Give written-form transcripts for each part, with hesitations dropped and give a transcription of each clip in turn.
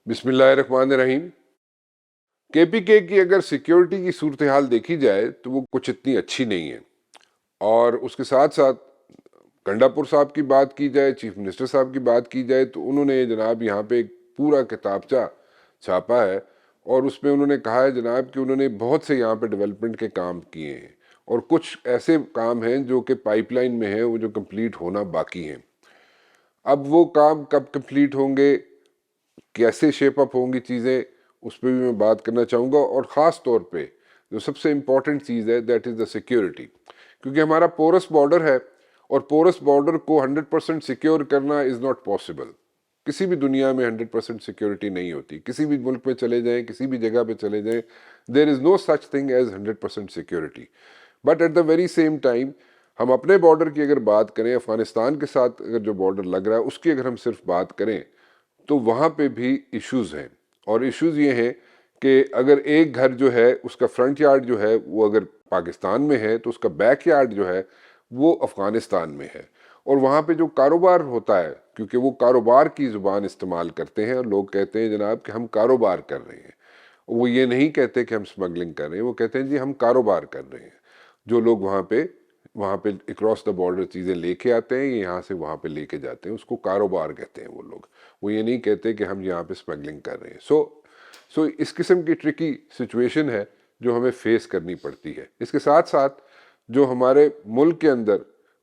بسم اللہ الرحمن الرحیم۔ کے پی کے کی اگر سیکیورٹی کی صورتحال دیکھی جائے تو وہ کچھ اتنی اچھی نہیں ہے، اور اس کے ساتھ ساتھ گنڈاپور صاحب کی بات کی جائے، چیف منسٹر صاحب کی بات کی جائے تو انہوں نے جناب یہاں پہ ایک پورا کتابچہ چھاپا ہے، اور اس میں انہوں نے کہا ہے جناب کہ انہوں نے بہت سے یہاں پہ ڈیولپمنٹ کے کام کیے ہیں، اور کچھ ایسے کام ہیں جو کہ پائپ لائن میں ہیں، وہ جو کمپلیٹ ہونا باقی ہیں۔ اب وہ کام کب کمپلیٹ ہوں گے، کیسے شیپ اپ ہوں گی چیزیں، اس پہ بھی میں بات کرنا چاہوں گا، اور خاص طور پہ جو سب سے امپورٹنٹ چیز ہے دیٹ از دا سیکیورٹی، کیونکہ ہمارا پورس بارڈر ہے، اور پورس بارڈر کو 100% سیکیور کرنا از ناٹ پاسبل۔ کسی بھی دنیا میں 100% سیکیورٹی نہیں ہوتی، کسی بھی ملک میں چلے جائیں، کسی بھی جگہ پہ چلے جائیں، there is no such thing as 100% security. But at the very same time ہم اپنے بارڈر کی اگر بات کریں، افغانستان کے ساتھ اگر جو بارڈر لگ رہا ہے اس کی اگر ہم صرف بات کریں تو وہاں پہ بھی ایشوز ہیں، اور ایشوز یہ ہیں کہ اگر ایک گھر جو ہے اس کا فرنٹ یارڈ جو ہے وہ اگر پاکستان میں ہے تو اس کا بیک یارڈ جو ہے وہ افغانستان میں ہے، اور وہاں پہ جو کاروبار ہوتا ہے، کیونکہ وہ کاروبار کی زبان استعمال کرتے ہیں، اور لوگ کہتے ہیں جناب کہ ہم کاروبار کر رہے ہیں، وہ یہ نہیں کہتے کہ ہم سمگلنگ کر رہے ہیں، وہ کہتے ہیں جی ہم کاروبار کر رہے ہیں۔ جو لوگ وہاں پہ اکراس دا بارڈر چیزیں لے کے آتے ہیں، یہاں سے وہاں پہ لے کے جاتے ہیں، اس کو کاروبار کہتے ہیں وہ لوگ، وہ یہ نہیں کہتے کہ ہم یہاں پہ اسمگلنگ کر رہے ہیں۔ سو اس قسم کی ٹرکی سچویشن ہے جو ہمیں فیس کرنی پڑتی ہے۔ اس کے ساتھ ساتھ جو ہمارے ملک کے اندر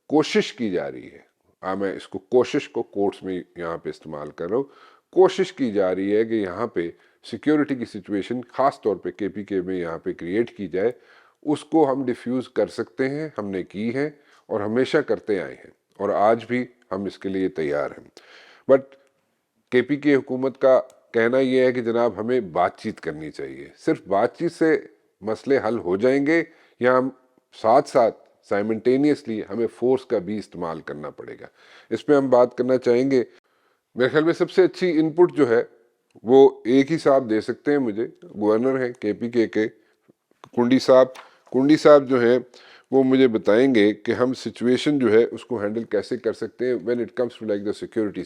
کوشش کی جا رہی ہے، میں اس کو کوشش کو کوٹس میں یہاں پہ استعمال کر رہا ہوں، کوشش کی جا رہی ہے کہ یہاں پہ سیکیورٹی کی سچویشن خاص طور پہ کے پی کے میں یہاں پہ کریٹ کی جائے، اس کو ہم ڈیفیوز کر سکتے ہیں، ہم نے کی ہے اور ہمیشہ کرتے آئے ہیں، اور آج بھی ہم اس کے لیے تیار ہیں۔ بٹ کے پی کے حکومت کا کہنا یہ ہے کہ جناب ہمیں بات چیت کرنی چاہیے، صرف بات چیت سے مسئلے حل ہو جائیں گے، یا ہم ساتھ ساتھ سائمنٹینیسلی ہمیں فورس کا بھی استعمال کرنا پڑے گا؟ اس پہ ہم بات کرنا چاہیں گے۔ میرے خیال میں سب سے اچھی ان پٹ جو ہے وہ ایک ہی صاحب دے سکتے ہیں مجھے، گورنر ہیں کے پی کے کنڈی صاحب جو ہیں وہ مجھے بتائیں گے کہ ہم سچویشن جو ہے اس کو ہینڈل کیسے کر سکتے ہیں when it comes to like the security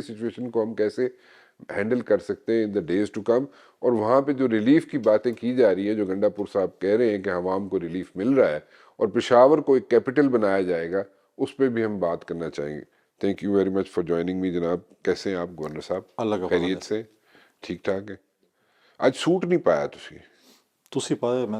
situation کو ہم کیسے ہینڈل کر سکتے ہیں in the days to come، اور وہاں پہ جو ریلیف کی باتیں کی جا رہی ہیں، جو گنڈاپور صاحب کہہ رہے ہیں کہ عوام کو ریلیف مل رہا ہے اور پشاور کو ایک کیپٹل بنایا جائے گا، اس پہ بھی ہم بات کرنا چاہیں گے۔ Thank you very much for joining me جناب۔ کیسے ہیں آپ گورنر صاحب؟ اللہ کا فضل ہے۔ خیریت سے؟ ٹھیک ٹھاک ہے؟ آج سوٹ نہیں پایا ਤੁਸੀਂ ਪਾਇਆ ਮੈਂ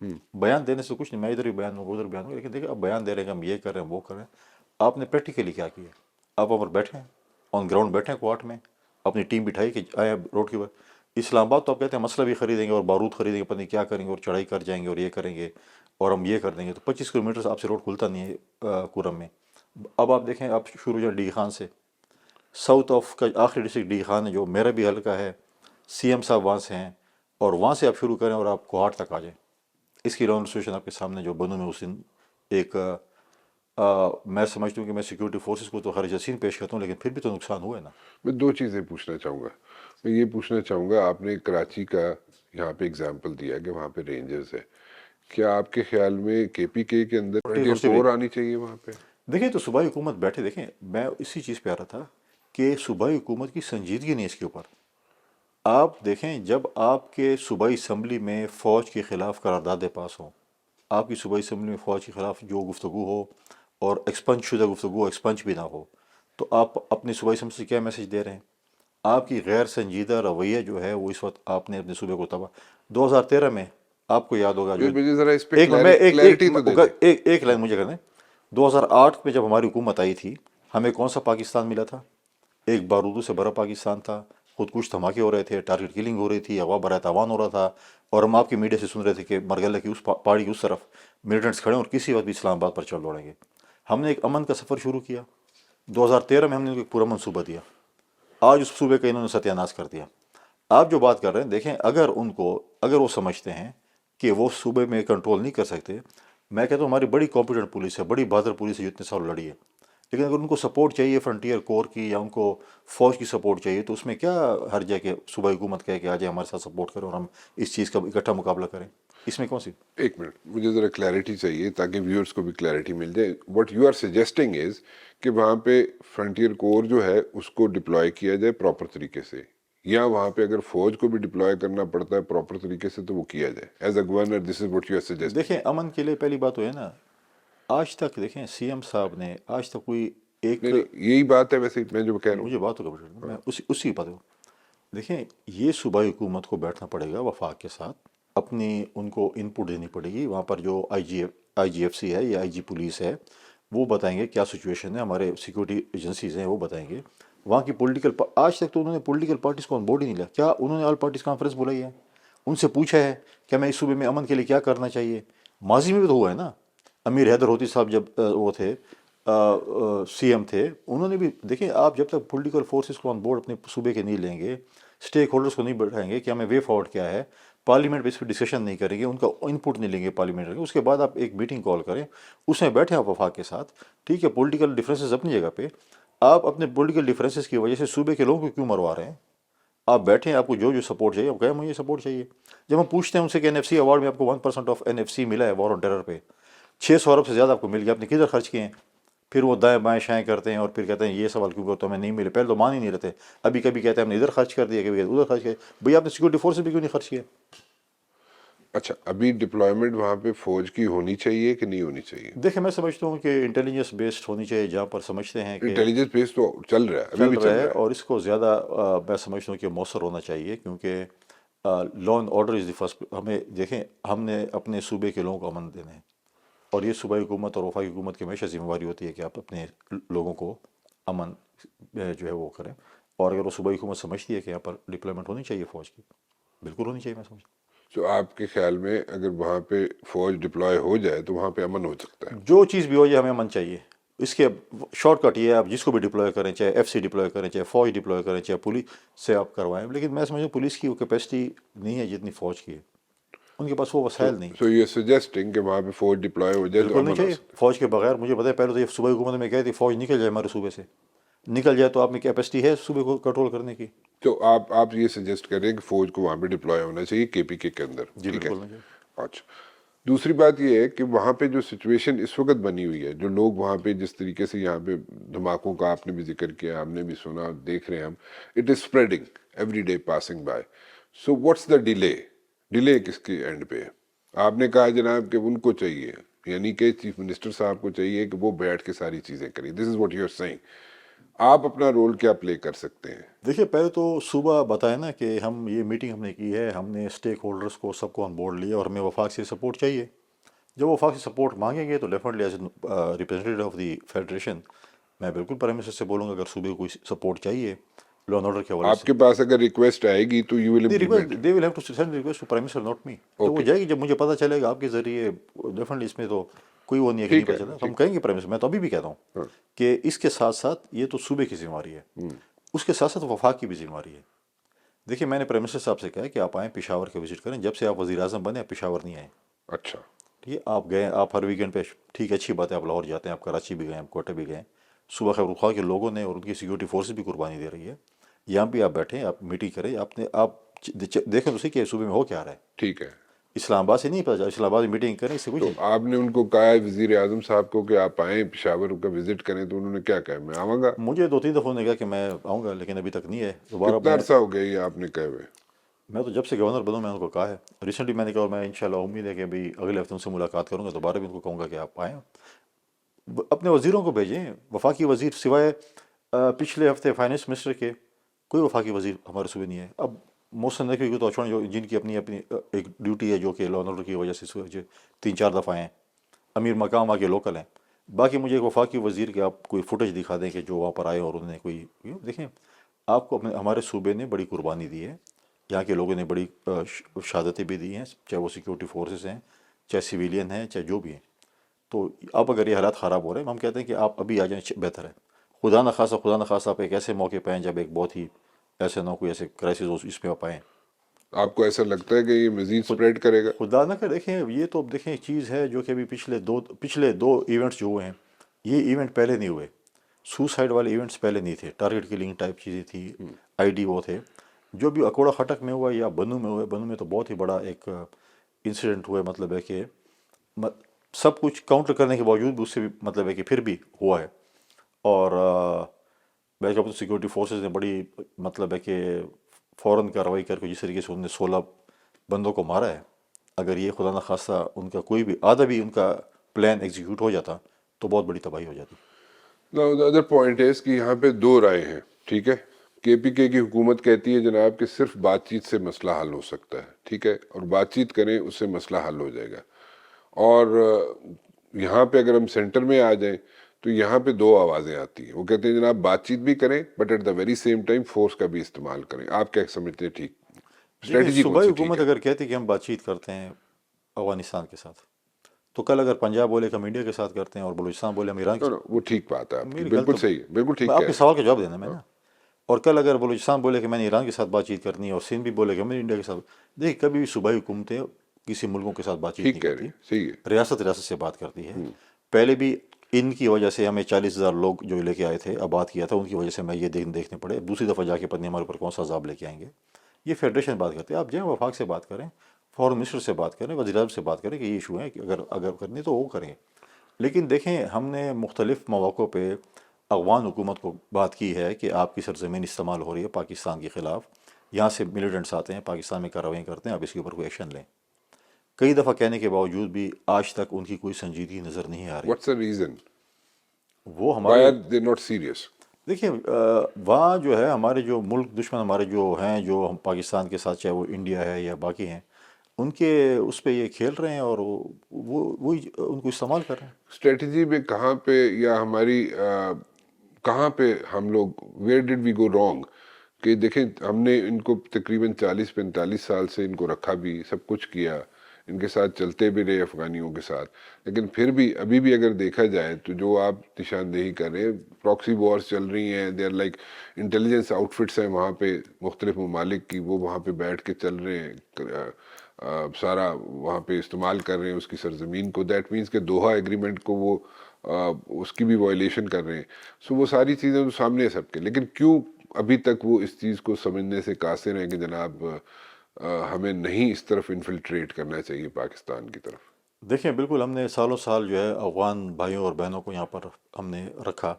بیان دینے سے کچھ نہیں، میں ادھر بھی بیان دوں گا ادھر بیان دوں گا، لیکن دیکھیں اب بیان دے رہے ہیں کہ ہم یہ کر رہے ہیں وہ کر رہے ہیں، آپ نے پریکٹیکلی کیا کیا؟ آپ وہاں پر بیٹھے ہیں، آن گراؤنڈ بیٹھے ہیں کوارٹ میں، اپنی ٹیم بٹھائی کہ آئے روڈ کے اوپر۔ اسلام آباد تو آپ کہتے ہیں مسئلہ بھی خریدیں گے اور بارود خریدیں گے، پتہ نہیں کیا کریں گے اور چڑھائی کر جائیں گے اور یہ کریں گے اور ہم یہ کر دیں گے، تو 25 کلومیٹر سے آپ سے روڈ کھلتا نہیں ہے کورم میں۔ اب آپ دیکھیں، آپ شروع جو ڈی خان سے، ساؤتھ آف کا آخری ڈسٹرکٹ ڈی خان ہے جو میرا بھی حلقہ ہے، سی ایم صاحب وہاں سے ہیں، اور وہاں سے آپ شروع کریں اور آپ کوہاٹ تک آ جائیں۔ اس کی راؤنڈ سچویشن آپ کے سامنے جو بنو میں اس دن ایک میں سمجھتا ہوں کہ میں سیکورٹی فورسز کو تو خارج حسین پیش کرتا ہوں، لیکن پھر بھی تو نقصان ہوا ہے نا۔ میں دو چیزیں پوچھنا چاہوں گا۔ میں یہ پوچھنا چاہوں گا، آپ نے کراچی کا یہاں پہ اگزامپل دیا کہ وہاں پہ رینجرز ہے، کیا آپ کے خیال میں کے پی کے اندر فرنٹیئر اس سے بھی کور آنی چاہیے وہاں پہ؟ دیکھیں تو صوبائی حکومت بیٹھے، دیکھیں میں اسی چیز پہ آ رہا تھا کہ صوبائی حکومت کی سنجیدگی نہیں اس کے اوپر۔ آپ دیکھیں جب آپ کے صوبائی اسمبلی میں فوج کے خلاف قراردادیں پاس ہوں، آپ کی صوبائی اسمبلی میں فوج کے خلاف جو گفتگو ہو اور ایکسپنج شدہ گفتگو ہو، ایکسپنج بھی نہ ہو، تو آپ اپنی صوبائی اسمبلی سے کیا میسج دے رہے ہیں؟ آپ کی غیر سنجیدہ رویہ جو ہے وہ اس وقت آپ نے اپنے صوبے کو تباہ۔ 2013 میں آپ کو یاد ہوگا جو مجھے ذرا اس پہ ایک میں کلیئرٹی تو دے دیں۔ ایک لائن مجھے کرنے، 2008 میں جب ہماری حکومت آئی تھی، ہمیں کون سا پاکستان ملا تھا؟ ایک بارودوں سے بھرا پاکستان تھا، خود کش دھماکے ہو رہے تھے، ٹارگٹ کلنگ ہو رہی تھی، اغوا برائے تاوان ہو رہا تھا، اور ہم آپ کی میڈیا سے سن رہے تھے کہ مرگلہ کی اس پہاڑی کی اس طرف ملیٹنٹس کھڑے ہیں اور کسی وقت بھی اسلام آباد پر چل دوڑیں گے۔ ہم نے ایک امن کا سفر شروع کیا، 2013 میں ہم نے ان کو ایک پورا منصوبہ دیا، آج اس صوبے کا انہوں نے ستیہ ناش کر دیا۔ آپ جو بات کر رہے ہیں، دیکھیں اگر وہ سمجھتے ہیں کہ وہ صوبے میں کنٹرول نہیں کر سکتے، میں کہتا ہوں ہماری بڑی کمپیٹنٹ پولیس ہے، بڑی بہادر پولیس ہے جو اتنے سال لڑی ہے، لیکن اگر ان کو سپورٹ چاہیے فرنٹیئر کور کی یا ان کو فوج کی سپورٹ چاہیے، تو اس میں کیا حرج ہے کہ صوبائی حکومت کہے کہ آ جائے ہمارے ساتھ سپورٹ کریں اور ہم اس چیز کا اکٹھا مقابلہ کریں، اس میں کون سی؟ ایک منٹ، مجھے ذرا کلیئرٹی چاہیے تاکہ ویورز کو بھی کلیئرٹی مل جائے۔ واٹ یو آر سجیسٹنگ از کہ وہاں پہ فرنٹیئر کور جو ہے اس کو ڈپلوائے کیا جائے پراپر طریقے سے، یا وہاں پہ اگر فوج کو بھی ڈپلوائے کرنا پڑتا ہے پراپر طریقے سے تو وہ کیا جائے as a governor, this is what you are suggesting? دیکھیں امن کے لیے پہلی بات تو ہے نا، آج تک دیکھیں سی ایم صاحب نے آج تک کوئی ایک، نہیں نہیں، یہی بات ہے ویسے میں جو کہہ رہا ہوں۔ مجھے بات ہوگا میں اسی بات کو، دیکھیں یہ صوبائی حکومت کو بیٹھنا پڑے گا وفاق کے ساتھ، اپنی ان کو ان پٹ دینی پڑے گی، وہاں پر جو آئی جی ایف سی ہے یا آئی جی پولیس ہے وہ بتائیں گے کیا سچویشن ہے، ہمارے سیکورٹی ایجنسیز ہیں وہ بتائیں گے، وہاں کی پولیٹیکل آج تک تو انہوں نے پولیٹیکل پارٹیز کو آن بورڈ ہی نہیں لیا۔ کیا انہوں نے آل پارٹیز کانفرنس بلائی ہے؟ ان سے پوچھا ہے کہ ہمیں اس صوبے میں امن کے لیے کیا کرنا چاہیے؟ ماضی میں بھی تو ہوا ہے نا، امیر حیدر ہوتی صاحب جب وہ تھے سی ایم تھے، انہوں نے بھی، دیکھیں آپ جب تک پولیٹیکل فورسز کو آن بورڈ اپنے صوبے کے نہیں لیں گے، اسٹیک ہولڈرس کو نہیں بٹھائیں گے کہ ہمیں وے فارورڈ کیا ہے، پارلیمنٹ پہ اس پہ ڈسکشن نہیں کریں گے، ان کا ان پٹ نہیں لیں گے پارلیمنٹ، اس کے بعد آپ ایک میٹنگ کال کریں، اس میں بیٹھیں آپ وفاق کے ساتھ، ٹھیک ہے پولیٹیکل ڈفرینسز اپنی جگہ پہ، آپ اپنے پولیٹیکل ڈفرینسز کی وجہ سے صوبے کے لوگوں کو کیوں مروا رہے ہیں؟ آپ بیٹھیں، آپ کو جو سپورٹ چاہیے آپ کہیں مجھے سپورٹ چاہیے۔ جب ہم پوچھتے ہیں ان سے کہ این ایف سی ایوارڈ میں آپ کو 1% آف این ایف سی ملا ہے وار آن ٹیرر پہ، 600 ارب سے زیادہ آپ کو مل گیا، آپ نے کدھر خرچ کیے ہیں؟ پھر وہ دائیں بائیں شائیں کرتے ہیں اور پھر کہتے ہیں یہ سوال کیوں کہ تو ہمیں نہیں ملے، پہلے تو مان ہی نہیں رہتے، ابھی کبھی کہتے ہیں ہم نے ادھر خرچ کر دیا، کبھی کہتے ہیں ادھر خرچ کیا، بھئی آپ نے سیکورٹی فورسز بھی کیوں نہیں خرچ کیا؟ اچھا، ابھی ڈپلائمنٹ وہاں پہ فوج کی ہونی چاہیے کہ نہیں ہونی چاہیے؟ دیکھیں میں سمجھتا ہوں کہ انٹیلیجنس بیسڈ ہونی چاہیے، جہاں پر سمجھتے ہیں کہ انٹیلیجنس بیس تو چل رہا ہے، ابھی چل بھی رہا چل ہے، رہا ہے۔ اور اس کو زیادہ میں سمجھتا ہوں کہ مؤثر ہونا چاہیے، کیونکہ law and order is the first, ہمیں دیکھیں ہم نے اپنے صوبے کے لوگوں کو امن دینا ہے، اور یہ صوبائی حکومت اور وفاقی حکومت کی ہمیشہ ذمہ داری ہوتی ہے کہ آپ اپنے لوگوں کو امن جو ہے وہ کریں، اور اگر وہ صوبائی حکومت سمجھتی ہے کہ یہاں پر ڈپلائمنٹ ہونی چاہیے فوج کی، بالکل ہونی چاہیے، میں سمجھتا تو آپ کے خیال میں اگر وہاں پہ فوج ڈپلوائے ہو جائے تو وہاں پہ امن ہو سکتا ہے؟ ہوں جو چیز بھی ہو جائے ہمیں امن چاہیے، اس کے شارٹ کٹ یہ ہے آپ جس کو بھی ڈپلوائے کریں، چاہے ایف سی ڈپلوائے کریں، چاہے فوج ڈپلوائے کریں، چاہے پولیس سے آپ کروائیں، لیکن میں سمجھتا ہوں پولیس کی وہ کیپیسٹی نہیں ہے جتنی فوج کی ہے، ان کے پاس وہ وسائل نہیں، سو یہ سجیسٹنگ کہ وہاں پہ فوج ڈپلوائے ہو جائے تو بالکل نہیں امن ہو چاہیے سکتا فوج کے بغیر۔ مجھے بتائیں پہلے تو یہ صوبائی حکومت میں کہتی فوج نکل جائے ہمارے صوبے سے، نکل جائے تو آپ میں کیپیسٹی ہے صوبے کو کنٹرول کرنے کی؟ ہے۔ تو آپ یہ سجیسٹ کر رہے ہیں کہ فوج کو وہاں پہ ڈپلوائے ہونا چاہیے کے پی کے اندر، جی ٹھیک ہے؟ بالکل نہیں چاہیے۔ اچھا، دوسری بات یہ ہے کہ وہاں پہ جو سچویشن اس وقت بنی ہوئی ہے، جو لوگ وہاں پہ جس طریقے سے یہاں پہ دھماکوں کا آپ نے بھی ذکر کیا، ہم نے بھی سنا، دیکھ رہے ہیں ہم، it is spreading every day passing by, so what's the delay کس کے اینڈ پہ ہے؟ آپ نے کہا جناب کہ ان کو چاہیے، یعنی کہ چیف منسٹر صاحب کو چاہیے کہ وہ بیٹھ کے ساری چیزیں کریں، this is what you are seeing, آپ اپنا رول کیا پلے کر سکتے ہیں؟ دیکھیے پہلے تو صبح بتایا نا کہ ہم یہ میٹنگ ہم نے کی ہے، ہم نے اسٹیک ہولڈرس کو سب کو آن بورڈ لیا اور ہمیں وفاق سے سپورٹ چاہیے. جب وفاق سے سپورٹ مانگیں گے تو definitely as representative of the federation میں بالکل پرائم منسٹر سے بولوں گا اگر صوبے کو کوئی سپورٹ چاہیے لا اینڈ آرڈر کے حوالے آپ سے. کے پاس اگر ریکویسٹ آئے گی تو you will implement? They will have to send request to prime minister not me. تو وہ اوکے، جائے گی جب مجھے پتہ چلے گا آپ کے ذریعے. ڈیفینیٹلی اس میں تو کوئی وہ نہیں ہے کہ نہیں ٹھیک ہے، پتہ چلا تو ہم ٹھیک. کہیں گے پرائم منسٹر. میں تو ابھی بھی کہتا ہوں ہاں. کہ اس کے ساتھ ساتھ یہ تو صوبے کی ذمہ داری ہے، اس کے ساتھ ساتھ وفاق کی بھی ذمہ داری ہے. دیکھیے میں نے پرائم منسٹر صاحب سے کہا کہ آپ آئیں پشاور کے وزٹ کریں. جب سے آپ وزیر اعظم بنے آپ پشاور نہیں آئے. اچھا. ٹھیک ہے آپ گئے آپ ہر ویکینڈ پہ ٹھیک ہے اچھی بات ہے آپ لاہور جاتے ہیں آپ کراچی بھی گئے آپ کوئٹہ بھی گئے. صبح خیر خواہ کے لوگوں نے اور ان کی سیکورٹی فورسز بھی قربانی دے رہی ہے. یہاں بھی آپ بیٹھیں آپ میٹنگ کریں آپ دیکھیں تو صحیح کہ صوبے میں ہو کیا رہا ہے. ٹھیک ہے. اسلام آباد سے نہیں پتا چلا اسلام آباد میں میٹنگ کریں اس سے کچھ تو نہیں. آپ نے ان کو کہا ہے وزیر اعظم صاحب کو کہ آپ آئیں پشاور کا وزٹ کریں تو انہوں نے کیا کہا میں آؤں گا؟ مجھے 2-3 دفعہ نے کہا کہ میں آؤں گا لیکن ابھی تک نہیں ہے. دوبارہ کتنا عرصہ ہو گیا یہ آپ نے کہے ہوئے؟ میں تو جب سے گورنر بنوں میں ان کو کہا ہے. ریسنٹلی میں نے کہا اور میں انشاءاللہ امید ہے کہ ابھی اگلے ہفتے ان سے ملاقات کروں گا. دوبارہ بھی ان کو کہوں گا کہ آپ آئیں اپنے وزیروں کو بھیجیں. وفاقی وزیر سوائے پچھلے ہفتے فائنانس منسٹر کے کوئی وفاقی وزیر ہمارے صوبے نہیں ہے. اب محسن نقوی کو تو چھوڑیں جو جن کی اپنی ایک ڈیوٹی ہے جو کہ لا اینڈ آرڈر کی وجہ سے 3-4 دفعہ ہیں. امیر مقام آ کے لوکل ہیں. باقی مجھے ایک وفاقی وزیر کے آپ کوئی فوٹیج دکھا دیں کہ جو وہاں پر آئے اور انہوں نے کوئی دیکھیں آپ کو ہمارے صوبے نے بڑی قربانی دی ہے. یہاں کے لوگوں نے بڑی شہادتیں بھی دی ہیں چاہے وہ سیکورٹی فورسز ہیں چاہے سویلین ہیں چاہے جو بھی ہیں. تو اب اگر یہ حالات خراب ہو رہے ہیں ہم کہتے ہیں کہ آپ ابھی آ جائیں بہتر ہے. خدا نخواستہ آپ ایک ایسے موقع پہ آئیں جب ایک بہت ہی ایسے نہ کوئی ایسے کرائسس ہو اس میں آپ آئیں. آپ کو ایسا لگتا ہے کہ یہ مزید سپریڈ کرے گا؟ خدا نہ کر دیکھیں یہ تو اب دیکھیں ایک چیز ہے جو کہ ابھی پچھلے دو ایونٹس جو ہوئے ہیں یہ ایونٹ پہلے نہیں ہوئے. سوسائڈ والے ایونٹس پہلے نہیں تھے. ٹارگیٹ کلنگ ٹائپ چیزیں تھی آئی ڈی وہ تھے. جو بھی اکوڑا خٹک میں ہوا یا بنو میں ہوئے بنو میں تو بہت ہی بڑا ایک انسیڈنٹ ہوا ہے. مطلب ہے کہ سب کچھ کاؤنٹر کرنے کے باوجود بھی اس سے بھی مطلب ہے کہ پھر بھی ہوا ہے. اور بیک اپ سیکورٹی فورسز نے بڑی مطلب ہے کہ فوراً کارروائی کر کے جس طریقے سے انہوں نے 16 بندوں کو مارا ہے. اگر یہ خدا نخواستہ ان کا کوئی بھی آدھا بھی ان کا پلان ایگزیکیوٹ ہو جاتا تو بہت بڑی تباہی ہو جاتی. ادر پوائنٹ ہے کہ یہاں پہ دو رائے ہیں. ٹھیک ہے، کے پی کے کی حکومت کہتی ہے جناب کہ صرف بات چیت سے مسئلہ حل ہو سکتا ہے. ٹھیک ہے، اور بات چیت کریں اس سے مسئلہ حل ہو جائے گا. اور یہاں پہ اگر ہم سینٹر میں آ جائیں تو یہاں پہ دو آوازیں آتی ہیں. وہ کہتے ہیں جناب بات چیت بھی کریں but at the very same time force کا بھی استعمال کریں. آپ کیا سمجھتے ہیں ٹھیک دیکھیں اسٹریٹجی کون صوبائی سی ٹھیک حکومت ہے؟ اگر کہتی کہ ہم بات چیت کرتے ہیں افغانستان کے ساتھ تو کل اگر پنجاب بولے کہ ہم انڈیا کے ساتھ کرتے ہیں اور بلوچستان بولے ہم ایران کے نو نو ساتھ. وہ ٹھیک بات ہے آپ کی، میری غلط بالکل تو صحیح ہے، بالکل میں ٹھیک آپ کہہ کے رہے سوال کا جواب دینا میں ہیں. نا. اور کل اگر بلوچستان بولے کہ میں نے ایران کے ساتھ بات چیت کرنی ہے اور سندھ بھی بولے کہ ہم نے انڈیا کے ساتھ. دیکھیں کبھی بھی صوبائی حکومتیں کسی ملکوں کے ساتھ بات چیت ٹھیک نہیں کہہ رہے کرتی. ہیں، صحیح ہے. ریاست سے بات کرتی ہے. پہلے بھی ان کی وجہ سے ہمیں 40,000 لوگ جو لے کے آئے تھے آباد کیا تھا ان کی وجہ سے ہمیں یہ دیکھنے پڑے. دوسری دفعہ جا کے پتہ نہیں ہمارے اوپر کون سا عذاب لے کے آئیں گے. یہ فیڈریشن بات کرتے ہیں. آپ جائیں وفاق سے بات کریں فارن منسٹر سے بات کریں وزیر اعظم سے بات کریں کہ یہ ایشو ہے کہ اگر کرنی تو وہ کریں. لیکن دیکھیں ہم نے مختلف مواقع پہ افغان حکومت کو بات کی ہے کہ آپ کی سرزمین استعمال ہو رہی ہے پاکستان کے خلاف. یہاں سے ملیٹنٹس آتے ہیں پاکستان میں کارروائیاں کرتے ہیں آپ اس کے اوپر کوئی ایکشن لیں. کئی دفعہ کہنے کے باوجود بھی آج تک ان کی کوئی سنجیدگی نظر نہیں آ رہی. واٹس دا ریزن وہ وائی ہمارے آر دے ناٹ سیریس؟ دیکھیے وہاں جو ہے ہمارے جو ملک دشمن ہمارے جو ہیں جو ہم پاکستان کے ساتھ چاہے وہ انڈیا ہے یا باقی ہیں ان کے اس پہ یہ کھیل رہے ہیں اور وہی ان کو استعمال کر رہے ہیں. اسٹریٹجی میں کہاں پہ یا ہماری کہاں پہ ہم لوگ ویئر ڈڈ وی گو رانگ؟ کہ دیکھیں ہم نے ان کو تقریباً 40-45 سال سے ان کو رکھا بھی سب کچھ کیا ان کے ساتھ چلتے بھی رہے افغانیوں کے ساتھ. لیکن پھر بھی ابھی بھی اگر دیکھا جائے تو جو آپ نشاندہی کر رہے ہیں پراکسی وارز چل رہی ہیں. دے آر لائک انٹیلیجنس آؤٹ فٹس ہیں وہاں پہ مختلف ممالک کی. وہ وہاں پہ بیٹھ کے چل رہے ہیں سارا وہاں پہ استعمال کر رہے ہیں اس کی سرزمین کو. دیٹ مینس کہ دوحہ ایگریمنٹ کو وہ اس کی بھی وائلیشن کر رہے ہیں. سو وہ ساری چیزیں تو سامنے ہے سب کے. لیکن کیوں ابھی تک وہ اس چیز کو سمجھنے سے قاصر ہیں کہ جناب ہمیں نہیں اس طرف انفلٹریٹ کرنا چاہیے پاکستان کی طرف؟ دیکھیں بالکل ہم نے سالوں سال جو ہے افغان بھائیوں اور بہنوں کو یہاں پر ہم نے رکھا.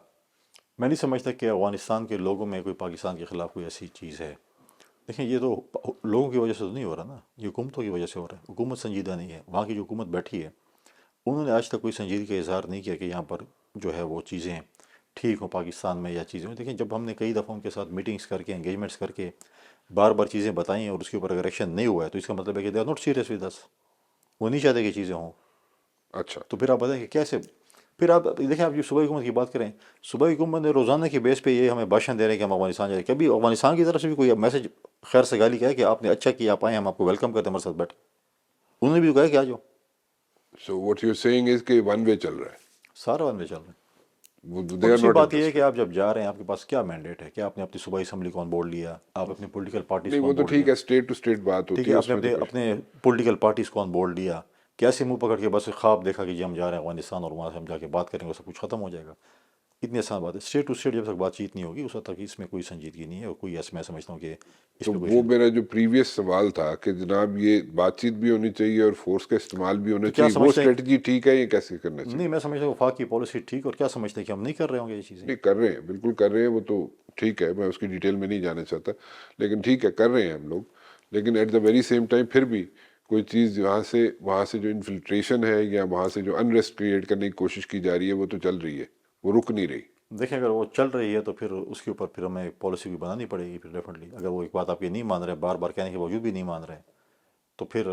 میں نہیں سمجھتا کہ افغانستان کے لوگوں میں کوئی پاکستان کے خلاف کوئی ایسی چیز ہے. دیکھیں یہ تو لوگوں کی وجہ سے تو نہیں ہو رہا نا یہ حکومتوں کی وجہ سے ہو رہا ہے. حکومت سنجیدہ نہیں ہے. وہاں کی جو حکومت بیٹھی ہے انہوں نے آج تک کوئی سنجیدگی کا اظہار نہیں کیا کہ یہاں پر جو ہے وہ چیزیں ٹھیک ہوں پاکستان میں یا چیزیں دیکھیں جب ہم نے کئی دفعہ ان کے ساتھ میٹنگز کر کے انگیجمنٹس کر کے بار بار چیزیں بتائیں ہیں اور اس کے اوپر اگر ایکشن نہیں ہوا ہے تو اس کا مطلب ہے کہ they are not serious with us, وہ نہیں چاہتے کہ چیزیں ہوں. اچھا. تو پھر آپ بتائیں کہ کیسے. پھر آپ دیکھیں آپ جو صوبائی حکومت کی بات کریں، صوبائی حکومت نے روزانہ کی بیس پہ یہ ہمیں بھاشن دے رہے ہیں کہ ہم افغانستان جائیں. کبھی افغانستان کی طرف سے بھی کوئی میسج خیر سگالی کا ہے کہ آپ نے اچھا کیا، آپ آئیں، ہم آپ کو ویلکم کرتے ہیں ہمارے ساتھ بیٹھے. انہوں نے بھی کہا کہ آ جاؤ. سو واٹ یو سیئنگ از کہ ون وے چل رہا ہے. سارا ون میں چل رہے ہیں. دے اور آر دوسری ناٹ بات یہ ہے کہ انٹرسٹڈ. آپ جب جا رہے ہیں آپ کے پاس کیا مینڈیٹ ہے، کیا آپ نے اپنی صوبائی اسمبلی کو آن بورڈ لیا، آپ اپنی پولیٹیکل پارٹیز نہیں کو وہ آن تو بورڈ لیا. ٹھیک ہے، اسٹیٹ ٹو اسٹیٹ بات ٹھیک ہوتی ہے، ہے، آپ اس نے میں تو اپنے کچھ. اپنے پولیٹیکل پارٹیز کو آن بورڈ لیا، کیسے منہ پکڑ کے بس خواب دیکھا کہ جی ہم جا رہے ہیں افغانستان اور وہاں سے ہم جا کے بات کریں گے سب کچھ ختم ہو جائے گا. اتنی آسان بات ہے. اسٹیٹ ٹو اسٹیٹ جب تک بات چیت نہیں ہوگی اس وقت تک اس میں کوئی سنجیدگی نہیں ہے اور کوئی میں سمجھتا ہوں کہ اس تو پہ کوئی وہ میرا جو پریویس سوال تھا کہ جناب یہ بات چیت بھی ہونی چاہیے اور فورس کا استعمال بھی ہونا تو کیا چاہیے، وہ سمجھتے ہیں. اسٹریٹجی ٹھیک ہے، یہ کیسے کرنا نہیں چاہیے؟ میں سمجھتا ہوں وفاق کی پالیسی ٹھیک، اور کیا سمجھتے ہیں کہ ہم نہیں کر رہے ہوں گے یہ چیزیں. نہیں کر رہے ہیں، بالکل کر رہے ہیں، وہ تو ٹھیک ہے، میں اس کی ڈیٹیل میں نہیں جانا چاہتا، لیکن ٹھیک ہے کر رہے ہیں ہم لوگ. لیکن at the very same time پھر بھی کوئی چیز وہاں سے جو انفلٹریشن ہے یا وہاں سے جو انریسٹ کریٹ کرنے کی کوشش کی جا رہی ہے وہ تو چل رہی ہے، وہ رک نہیں رہی. دیکھیں اگر وہ چل رہی ہے تو پھر اس کے اوپر پھر ہمیں ایک پالیسی بھی بنانی پڑے گی. پھر ڈیفینیٹلی اگر وہ ایک بات آپ کی نہیں مان رہے، بار بار کہنے کے باوجود بھی نہیں مان رہے، تو پھر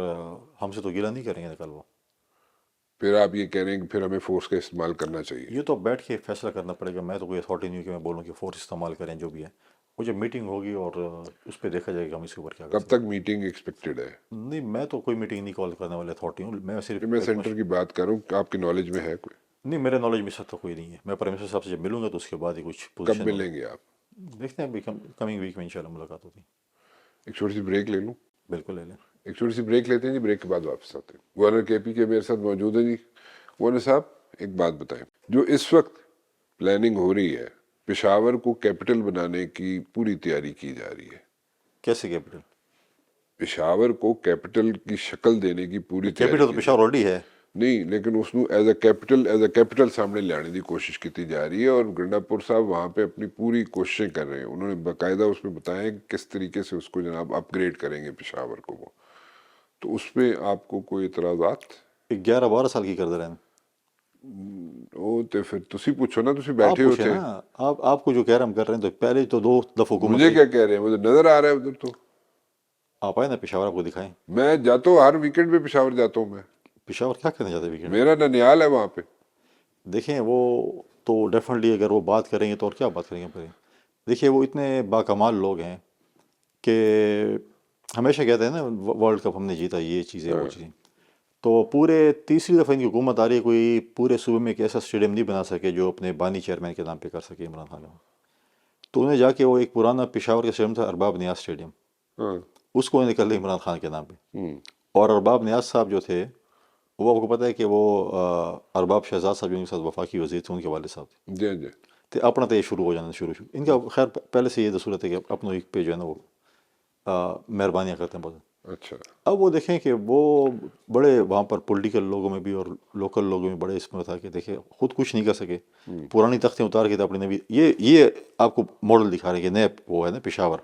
ہم سے تو گلہ نہیں کریں گے کل وہ. پھر آپ یہ کہہ رہے ہیں کہ پھر ہمیں فورس کا استعمال کرنا چاہیے. یہ تو بیٹھ کے فیصلہ کرنا پڑے گا. میں تو کوئی اتھارٹی نہیں ہوں کہ میں بولوں کہ فورس استعمال کریں جو بھی ہے. وہ جب میٹنگ ہوگی اور اس پہ دیکھا جائے گا ہم اس کے اوپر کیا کر کب سکتے تک میٹنگ ایکسپیکٹڈ ہے؟ ہیں. نہیں میں تو کوئی میٹنگ نہیں کال کرنے والے اتھارٹی ہوں. میں صرف میں ایک سینٹر کی بات کر رہا ہوں کہ آپ کی نالج میں ہے کوئی؟ نہیں میرے نالج میں سب تو کوئی نہیں ہے. میں پرائم منسٹر صاحب سے جب ملوں گا تو اس کے بعد ہی کچھ کب پوزیشن ہوگی. ملیں گے آپ؟ دیکھتے ہیں کمنگ ویک میں انشاءاللہ ملاقات ہوتی ہے. ایک چھوٹی سی بریک لے لوں؟ بالکل لے لیں. ایک چھوٹی سی بریک لیتے ہیں جی، بریک کے بعد واپس آتے ہیں. گورنر کے پی کے میرے ساتھ موجود ہیں جی. گورنر صاحب ایک بات بتائیں، جو اس وقت پلاننگ ہو رہی ہے، پشاور کو کیپٹل بنانے کی پوری تیاری کی جا رہی ہے. کیسے کیپٹل؟ پشاور کو کیپٹل کی شکل دینے کی پوری تیاری کیپٹل تو کی جا پشاور رہی آلریڈی ہے. نہیں، لیکن اس کو ایز اے کیپٹل سامنے لانے کی کوشش کی جا رہی ہے، اور گنڈا پور صاحب وہاں پہ اپنی پوری کوششیں کر رہے ہیں. انہوں نے باقاعدہ اس میں بتایا کہ کس طریقے سے اس کو جناب اپ گریڈ کریں گے پشاور کو. وہ تو اس پہ آپ کو کوئی اعتراضات؟ 11-12 سال کی کر دے رہے ہیں. وہ تو پھر تسی پوچھو نا، تسی آپ بیٹھے پوچھیں ہوتے. نا. آپ کو جو کہہ رہے ہم کر رہے ہیں تو پہلے تو 2 دفعہ حکومت مجھے رہی. کیا کہہ رہے ہیں، مجھے نظر آ رہا ہے ادھر. تو آپ آئے نا پشاور آپ کو دکھائیں. میں جاتا ہوں، ہر ویکینڈ پہ پشاور جاتا ہوں. میں پشاور کیا کرنے جاتے ہیں ویکینڈ؟ میرا ننیال ہے وہاں پہ. دیکھیں وہ تو ڈیفینیٹلی اگر وہ بات کریں گے تو اور کیا بات کریں گے پھر. دیکھیے وہ اتنے باکمال لوگ ہیں کہ ہمیشہ کہتے ہیں نا ورلڈ کپ ہم نے جیتا، یہ چیزیں وہ چیزیں. تو پورے تیسری دفعہ ان کی حکومت آ رہی ہے، کوئی پورے صوبے میں ایک ایسا اسٹیڈیم نہیں بنا سکے جو اپنے بانی چیئرمین کے نام پہ کر سکے عمران خان. تو انہیں جا کے وہ ایک پرانا پشاور کا اسٹیڈیم تھا ارباب نیاز اسٹیڈیم، ہاں. اس کو انہیں کر لیا عمران خان کے نام پہ. ہوں. اور ارباب نیاز صاحب جو تھے وہ آپ کو پتہ ہے کہ وہ ارباب شہزاد صاحب جو ان کے ساتھ وفاقی وزیر تھے ان کے والد صاحب تھے. جی جی. تو اپنا تو یہ شروع ہو جانا شروع ان کا. خیر پہلے سے یہ صورت ہے کہ اپنوں ایک پہ جو ہے نا وہ مہربانیاں کرتے ہیں بہت. اچھا. اب وہ دیکھیں کہ وہ بڑے وہاں پر پولیٹیکل لوگوں میں بھی اور لوکل لوگوں میں بڑے اس میں تھا کہ دیکھیں خود کچھ نہیں کر سکے، پرانی تختیں اتار کے اپنی نبی یہ آپ کو ماڈل دکھا رہے ہیں کہ نیا وہ ہے نا پشاور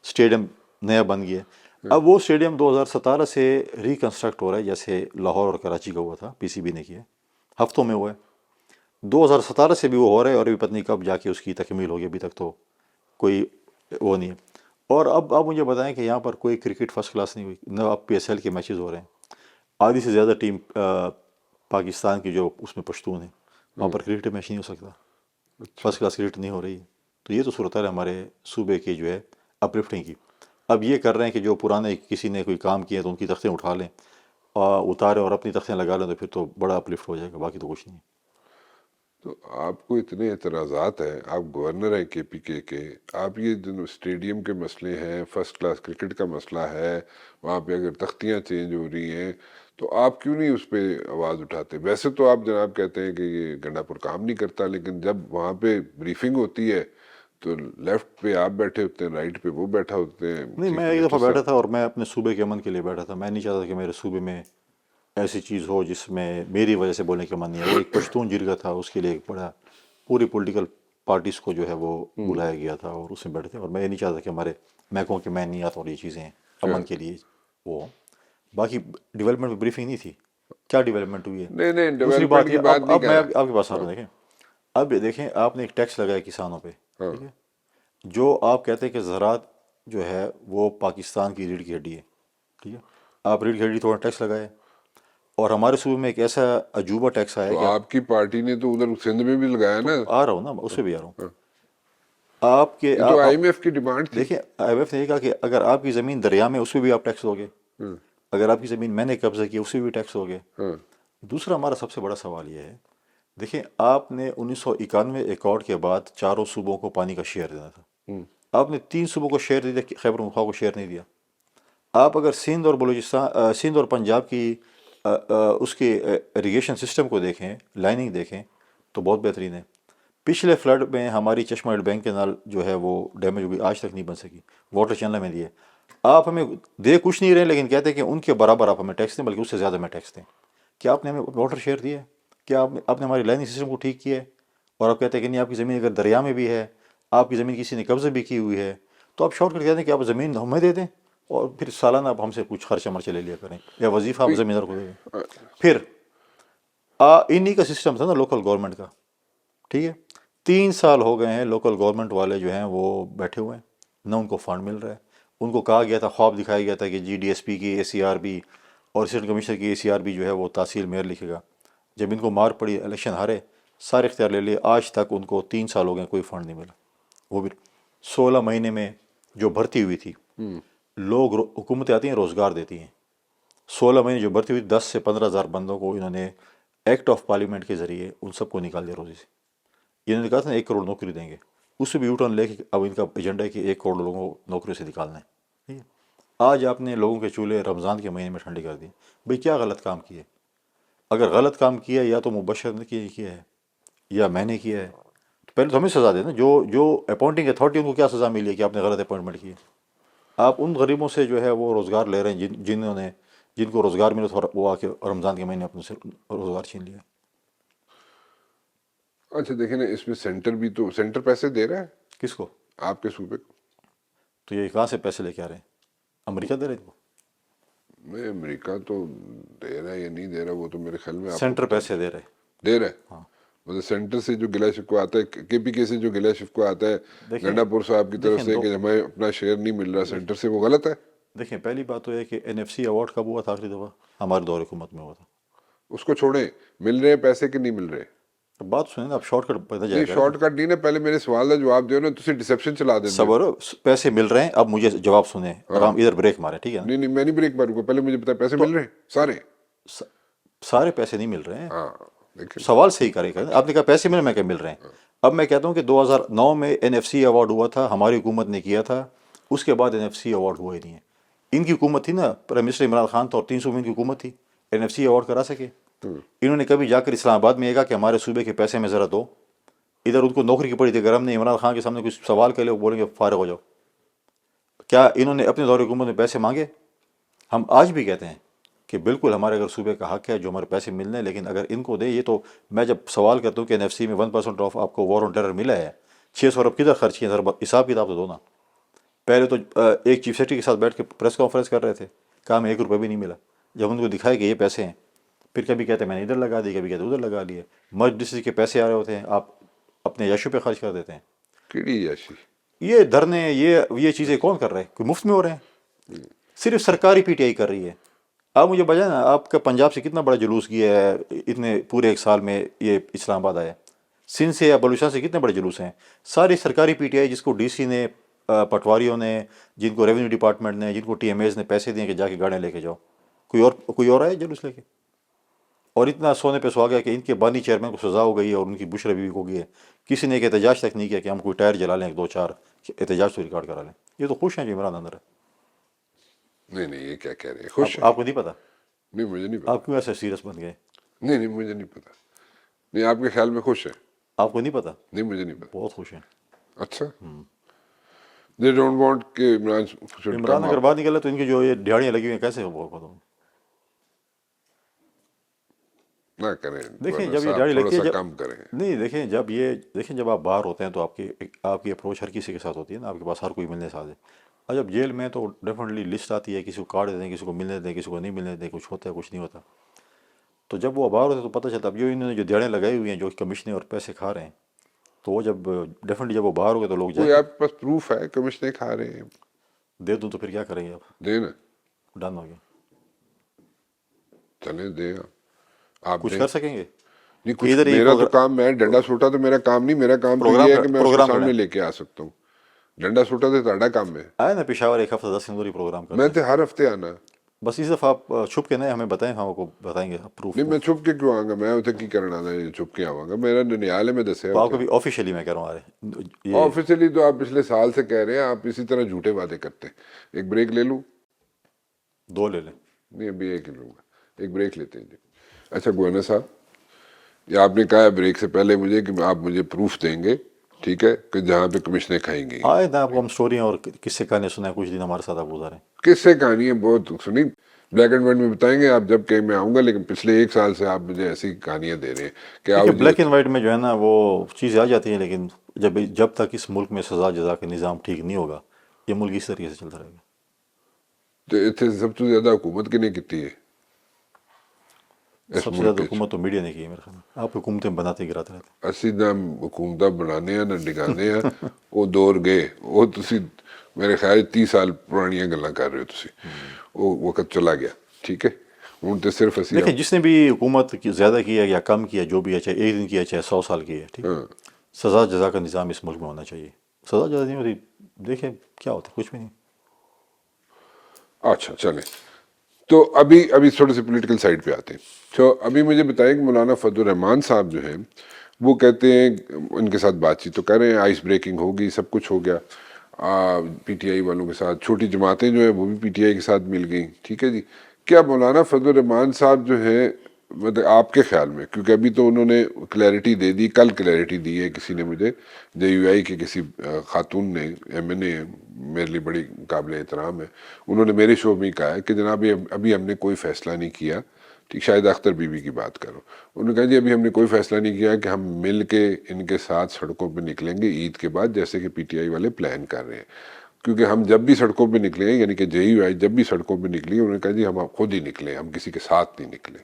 اسٹیڈیم نیا بن گیا. اب وہ اسٹیڈیم 2017 سے ریکنسٹرکٹ ہو رہا ہے، جیسے لاہور اور کراچی کا ہوا تھا، پی سی بی نے کیا، ہفتوں میں ہوا ہے. 2017 سے بھی وہ ہو رہا ہے اور ابھی پتہ نہیں کب جا کے اس کی تکمیل ہوگی. ابھی تک تو کوئی وہ نہیں ہے. اور اب آپ مجھے بتائیں کہ یہاں پر کوئی کرکٹ فرسٹ کلاس نہیں ہوئی، نہ اب پی ایس ایل کے میچز ہو رہے ہیں. آدھی سے زیادہ ٹیم پاکستان کی جو اس میں پشتون ہیں وہاں پر کرکٹ میچ نہیں ہو سکتا، فرسٹ کلاس کرکٹ نہیں ہو رہی ہے. تو یہ تو صورتحال ہے ہمارے صوبے کی جو ہے اپ لفٹنگ کی. اب یہ کر رہے ہیں کہ جو پرانے کسی نے کوئی کام کیا تو ان کی تختیں اٹھا لیں اتاریں اور اپنی تختیں لگا لیں تو پھر تو بڑا اپ لفٹ ہو جائے گا، باقی تو کچھ نہیں. تو آپ کو اتنے اعتراضات ہیں، آپ گورنر ہیں کے پی کے، آپ یہ جو اسٹیڈیم کے مسئلے ہیں، فرسٹ کلاس کرکٹ کا مسئلہ ہے، وہاں پہ اگر تختیاں چینج ہو رہی ہیں تو آپ کیوں نہیں اس پہ آواز اٹھاتے؟ ویسے تو آپ جناب کہتے ہیں کہ یہ گنڈا پور کام نہیں کرتا، لیکن جب وہاں پہ بریفنگ ہوتی ہے تو لیفٹ پہ آپ بیٹھے ہوتے ہیں، رائٹ پہ وہ بیٹھا ہوتے ہیں. نہیں میں ایک دفعہ بیٹھا تھا اور میں اپنے صوبے کے امن کے لیے بیٹھا تھا. میں نہیں چاہتا کہ میرے صوبے میں ایسی چیز ہو جس میں میری وجہ سے بولنے کا من نہیں ہے. وہ ایک پشتون جرگہ تھا، اس کے لیے ایک بڑا پوری پولیٹیکل پارٹیز کو جو ہے وہ بلایا گیا تھا اور اس میں بیٹھے تھے. اور میں یہ نہیں چاہتا کہ ہمارے میں کہوں کہ میں نہیں آتا اور یہ چیزیں امن کے لیے وہ. باقی ڈیولپمنٹ میں بریفنگ نہیں تھی. کیا ڈیولپمنٹ ہوئی ہے؟ نہیں دوسری ڈیولپمنٹ بات کی یہ بات نہیں اب کر میں رہا. آپ کے پاس آ رہا ہوں. دیکھیں اب یہ دیکھیں آپ نے ایک ٹیکس لگایا کسانوں پہ، ہاں ٹھیک ہے، جو آپ کہتے ہیں کہ زراعت جو ہے وہ پاکستان کی ریڑھ کی ہڈی ہے، ٹھیک ہے، آپ ریڑھ کی ہڈی تھوڑا ٹیکس لگائے، اور ہمارے صوبے میں ایک ایسا عجوبہ ٹیکس آیا تو کہ آپ کی پارٹی نے تو ادھر سندھ میں بھی لگایا نا. آ رہا ہوں نا، اس پہ بھی آ رہا ہوں. ہاں. آپ کے یہ تو آئی ایم ایف کی ڈیمانڈ تھی. دیکھیں آئی ایف نے یہ کہا کہ اگر آپ کی زمین دریا میں اس پہ بھی آپ ٹیکس دو گے، ہاں اگر آپ کی زمین میں نے قبضہ کی اس پہ بھی ٹیکس دو گے. ہاں دوسرا ہمارا سب سے بڑا سوال یہ ہے، دیکھیں آپ نے 1991 ایکارڈ کے بعد چاروں صوبوں کو پانی کا شیئر دینا تھا، ہوں. آپ نے 3 صوبوں کو شیئر دے دیا، خیبر پختونخوا کو شیئر نہیں دیا. آپ اگر سندھ اور بلوچستان سندھ اور پنجاب کی اس کے اریگیشن سسٹم کو دیکھیں، لائننگ دیکھیں تو بہت بہترین ہے. پچھلے فلڈ میں ہماری چشمہ بینک کے نال جو ہے وہ ڈیمیج ہوئی، آج تک نہیں بن سکی، واٹر چینل میں دیے. آپ ہمیں دے کچھ نہیں رہے لیکن کہتے ہیں کہ ان کے برابر آپ ہمیں ٹیکس دیں، بلکہ اس سے زیادہ ہمیں ٹیکس دیں. کیا آپ نے ہمیں واٹر شیئر دیا ہے؟ کیا آپ نے ہماری لائننگ سسٹم کو ٹھیک کیا ہے؟ اور آپ کہتے ہیں کہ نہیں، آپ کی زمین اگر دریا میں بھی ہے، آپ کی زمین کسی نے قبضہ بھی کی ہوئی ہے، تو آپ شارٹ کٹ کہتے ہیں کہ آپ زمین ہمیں دے دیں اور پھر سالانہ آپ ہم سے کچھ خرچہ مرچہ لے لیا کریں، یا وظیفہ آپ زمیندار کو دے دیں. پھر انہی کا سسٹم تھا نا لوکل گورنمنٹ کا، ٹھیک ہے. 3 سال ہو گئے ہیں لوکل گورنمنٹ والے جو ہیں وہ بیٹھے ہوئے ہیں، نہ ان کو فنڈ مل رہا ہے. ان کو کہا گیا تھا، خواب دکھایا گیا تھا کہ جی ڈی ایس پی کی اے سی آر بی اور اسسٹنٹ کمشنر کی اے سی آر بی جو ہے وہ تحصیل میئر لکھے گا. جب ان کو مار پڑی، الیکشن ہارے، سارے اختیار لے لیے، آج تک ان کو 3 سال ہو گئے کوئی فنڈ نہیں ملا. وہ بھی 16 مہینے میں جو بھرتی ہوئی تھی، لوگ حکومتیں آتی ہیں روزگار دیتی ہیں، 16 مہینے جو بھرتی ہوئی 10 سے 15 ہزار بندوں کو انہوں نے ایکٹ آف پارلیمنٹ کے ذریعے ان سب کو نکال دیا روزی سے. انہوں نے کہا تھا نا 1 کروڑ نوکری دیں گے، اس سے بھی یو ٹرن لے کے اب ان کا ایجنڈا ہے کہ 1 کروڑ لوگوں کو نوکری سے نکالنا ہے. ٹھیک ہے، آج آپ نے لوگوں کے چولہے رمضان کے مہینے میں ٹھنڈے کر دیے. بھئی کیا غلط کام کیے؟ اگر غلط کام کیا یا تو مبشر نے کیا ہے یا میں نے کیا ہے، تو پہلے تو ہمیں سزا دے نا. جو اپوائنٹنگ اتھارٹی ان کو کیا سزا ملی ہے کہ آپ نے غلط اپوائنٹمنٹ کی ہے؟ آپ ان غریبوں سے جو ہے وہ روزگار لے رہے ہیں جن کو روزگار ملے تو وہ آ کے رمضان کے مہینے اپنے سے روزگار چھین لیا. اچھا دیکھیں نا، اس میں سینٹر بھی تو سینٹر پیسے دے رہا ہے کس کو؟ آپ کے صوبے کو. تو یہ کہاں سے پیسے لے کے آ رہے ہیں؟ امریکہ دے رہے ہیں؟ میں امریکہ تو دے رہا ہے یا نہیں دے رہا وہ تو میرے خیال میں آپ کو سینٹر پتہ پیسے دے رہے ہیں. دے رہا ہے. ہاں مطلب سینٹر سے جو گلا شکوہ آتا ہے، کے پی کے سے جو گلا شکوہ آتا ہے دیکھیں گنڈا پور صاحب کی طرف دیکھیں سے دو کہ ہمیں اپنا شیئر نہیں مل رہا سینٹر سے، وہ غلط ہے. دیکھیں پہلی بات تو یہ کہ این ایف سی ایوارڈ کب ہوا تھا؟ آخری دفعہ ہمارے دور حکومت میں ہوا تھا. اس کو چھوڑیں، مل رہے ہیں پیسے کہ نہیں مل رہے. تو بات سنیں نا، آپ شارٹ کٹ پتہ جایا نہیں کریں نا. شارٹ کٹ نہیں نا، پہلے میرے سوال کا جواب دیو نا. تسی ڈسپشن چلا دیں. صبر، پیسے مل رہے ہیں، اب مجھے جواب سنیں، آرام ادھر بریک مارے، ٹھیک ہے نا. نہیں نہیں، میں نہیں بریک ماروں گا، پہلے مجھے بتا پیسے تو مل رہے ہیں سارے. سارے پیسے نہیں مل رہے ہیں. ہاں دیکھیں. سوال صحیح کرے گا. آپ نے کہا پیسے مل رہے ہیں. اب میں کہتا ہوں کہ 2009 میں این ایف سی ایوارڈ ہوا تھا، ہماری حکومت نے کیا تھا، اس کے بعد این ایف سی ایوارڈ ہوا ہی نہیں ہے. ان کی حکومت تھی نا، پرائم منسٹر عمران خان تھا اور 300 میں ان کی حکومت تھی، این ایف سی ایوارڈ کرا سکے. انہوں نے کبھی جا کر اسلام آباد میں یہ کہا کہ ہمارے صوبے کے پیسے میں ذرا دو. ادھر ان کو نوکری کی پڑی تھی، اگر ہم نے عمران خان کے سامنے کچھ سوال کر لے وہ بولیں گے فارغ ہو جاؤ. کیا انہوں نے اپنے دور حکومت میں پیسے مانگے؟ ہم آج بھی کہتے ہیں کہ بالکل ہمارے اگر صوبے کا حق ہے جو ہمارے پیسے ملنے ہیں، لیکن اگر ان کو دے. یہ تو میں جب سوال کرتا ہوں کہ این ایف سی میں 1% آف آپ کو وار آن ٹیرر ملا ہے، 600 ارب کدھر خرچ کیے؟ ذرا حساب کتاب تو دو نا. پہلے تو ایک چیف سیکرٹری کے ساتھ بیٹھ کے پریس کانفرنس کر رہے تھے، کہا ہمیں 1 روپے بھی نہیں ملا. جب ان کو دکھائے کہ یہ پیسے ہیں، پھر کبھی کہتے ہیں میں نے ادھر لگا دی، کبھی کہتے ادھر لگا لیے. مرج ڈسٹرکٹ کے پیسے آ رہے ہوتے ہیں، آپ اپنے یشو پہ خرچ کر دیتے ہیں. کیڑی یاشی. یہ دھرنے، یہ چیزیں کون کر رہے ہیں؟ کوئی مفت میں ہو رہے ہیں؟ صرف سرکاری پی ٹی آئی کر رہی ہے. آپ مجھے بجائے نا، آپ کا پنجاب سے کتنا بڑا جلوس گیا ہے اتنے پورے 1 سال میں، یہ اسلام آباد آیا. سندھ سے یا بلوچستان سے کتنے بڑے جلوس ہیں؟ ساری سرکاری پی ٹی آئی، جس کو ڈی سی نے، پٹواریوں نے، جن کو ریونیو ڈپارٹمنٹ نے، جن کو ٹی ایم ایز نے پیسے دیے کہ جا کے گاڑیاں لے کے جاؤ. کوئی اور آئے جلوس لے کے؟ اور اتنا سونے پہ سو گیا کہ ان کے بانی چیئرمین کو سزا ہو گئی ہے اور ان کی بشرا بیوی کو گئی ہے. کسی نے ایک احتجاج تک نہیں کیا کہ ہم کوئی ٹائر جلا لیں، 2-4 احتجاج تو ریکارڈ کرا لیں. یہ تو خوش ہیں جو عمران اندر ہے. نہیں نہیں، یہ کیا کہہ رہے ہیں؟ خوش ہیں؟ آپ کو نہیں پتا؟ نہیں مجھے نہیں پتا. آپ کیوں ایسے سیریس بن گئے؟ نہیں نہیں مجھے نہیں پتا. نہیں آپ کے خیال میں خوش ہیں؟ آپ کو نہیں پتا؟ نہیں مجھے نہیں پتا. بہت خوش ہیں. اچھا. دے ڈونٹ وانٹ کہ عمران should عمران come اگر up. باہر نکلے تو ان کی جو یہ ڈھاڑیاں لگی ہوئی ہیں کیسے وہ ختم؟ نہ کریں دیکھیں مولانا جب یہ صاحب، ڈھاڑی تھوڑا لگتی ہے، سا جب کم کریں. نہیں دیکھیں جب آپ باہر ہوتے ہیں تو آپ کی اپروچ ہر کسی کے ساتھ ہوتی ہے نا، آپ کے پاس ہر کوئی ملنے ساتھ ہے. اور جب جیل میں تو ڈیفینیٹلی لسٹ آتی ہے، کسی کو کاٹ دیتے ہیں، کسی کو ملنے دیتے ہیں، کسی کو نہیں ملنے دیتے ہیں، کچھ ہوتا ہے کچھ نہیں ہوتا. تو جب وہ ابھار ہوتے تو پتہ چلتا اب جو انہوں نے جو دیڑیں لگائی ہوئی ہیں جو کمیشنیں اور پیسے کھا رہے ہیں تو وہ جب ڈیفینیٹلی جب وہ باہر ہو گئے تو لوگ کوئی جائیں آپ کے پاس پروف ہے کمیشنیں کھا رہے ہیں؟ دے دوں تو پھر کیا کریں گے آپ دیں نا، ڈن ہو گیا چلیں دیں آپ کچھ دیں. کر سکیں گے نہیں کہ کچھ ادھر میرا تو کام، میں ڈنڈا سوٹا تو میرا کام نہیں، میرا کام تو یہ ہے کہ میں اس کے پروگرام سامنے لڑیں لے کے آ سکتا ہوں. ڈنڈا سوٹا تو تہاڈا کام ہے، آئے نا پشاور ایک ہفتہ 10 دن دوری پروگرام میں کرتے تو ہر ہفتے آنا. ہیں بس اس دفعہ آپ چھپ کے نہیں ہمیں بتائیں ہم آپ کو بتائیں گے پروف نہیں میں چھپ کے کیوں آؤں گا، میں اتنے کی کرنا ہے چھپ کے آواں گا، میرا ننیال ہے، میں دسیا تو آپ اتنے. کو بھی آفیشیلی میں کہہ رہا ہوں یہ آفیشلی تو آپ پچھلے سال سے کہہ رہے ہیں، آپ اسی طرح جھوٹے وعدے کرتے ہیں. ایک بریک لے لوں؟ 2 لے لیں نہیں ابھی ایک ہی لوں گا، ایک بریک لیتے ہیں جی. اچھا گوہنا صاحب، یہ آپ نے کہا ہے بریک سے پہلے مجھے کہ آپ مجھے پروف دیں گے، ٹھیک ہے، کہ جہاں پہ کمشنیں کھائیں گی. آئے نا آپ کو ہم اسٹوریاں اور قصے کہانی سنائیں کچھ دن ہمارے ساتھ آپ گزاریں کس سے کہانیاں بہت سنی، بلیک اینڈ وائٹ میں بتائیں گے آپ جب کہ میں آؤں گا، لیکن پچھلے 1 سال سے آپ مجھے ایسی کہانیاں دے رہے ہیں کہ آؤ دیکھیے جی. بلیک اینڈ وائٹ میں جو ہے نا وہ چیزیں آ جاتی ہیں لیکن جب تک اس ملک میں سزا جزا کا نظام ٹھیک نہیں ہوگا یہ ملک اس طریقے سے چلتا رہے گا تو اتنے سب سے زیادہ حکومت کنے کیتی ہے اس سب سے ملک زیادہ وچ؟ حکومت تو میڈیا نے کی ہے میرے خیال میں آپ حکومتیں بناتے گراتے رہتے اسی نہ حکومتاں بنانے ہیں نہ ڈگانے ہیں. وہ دور گئے، وہ تسی میرے خیال 30 سال پرانیاں گلاں کر رہے ہو تسی، وہ وقت چلا گیا. ٹھیک ہے، ہوں تو صرف اسی دیکھیں جس نے بھی حکومت زیادہ کیا یا کم کیا جو بھی ہے چاہے 1 دن کیا چاہے 100 سال کی ہے ٹھیک ہے سزا جزا کا نظام اس ملک میں ہونا چاہیے سزا جزا نہیں ہوتی دیکھیں کیا ہوتا ہے کچھ بھی نہیں اچھا چلیں. تو ابھی تھوڑے سے پولیٹیکل سائڈ پہ آتے ہیں. تو ابھی مجھے بتائیں کہ مولانا فضل الرحمان صاحب جو ہیں وہ کہتے ہیں، ان کے ساتھ بات چیت تو کر رہے ہیں، آئس بریکنگ ہوگی، سب کچھ ہو گیا پی ٹی آئی والوں کے ساتھ، چھوٹی جماعتیں جو ہیں وہ بھی پی ٹی آئی کے ساتھ مل گئیں. ٹھیک ہے جی، کیا مولانا فضل الرحمان صاحب جو ہیں مطلب آپ کے خیال میں، کیونکہ ابھی تو انہوں نے کلیئرٹی دے دی، کل کلیئرٹی دی ہے کسی نے مجھے، جے یو آئی کے کسی خاتون نے، ایم این اے، میرے لیے بڑی قابل احترام ہے، انہوں نے میرے شو میں کہا ہے کہ جناب ابھی ہم نے کوئی فیصلہ نہیں کیا. ٹھیک، شاہد اختر بی بی کی بات کرو، انہوں نے کہا جی ابھی ہم نے کوئی فیصلہ نہیں کیا کہ ہم مل کے ان کے ساتھ سڑکوں پہ نکلیں گے عید کے بعد، جیسے کہ پی ٹی آئی والے پلان کر رہے ہیں. کیونکہ ہم جب بھی سڑکوں پہ نکلے ہیں، یعنی کہ جے یو آئی جب بھی سڑکوں پہ نکلی، انہوں نے کہا جی ہم خود ہی نکلے، ہم کسی کے ساتھ نہیں نکلے.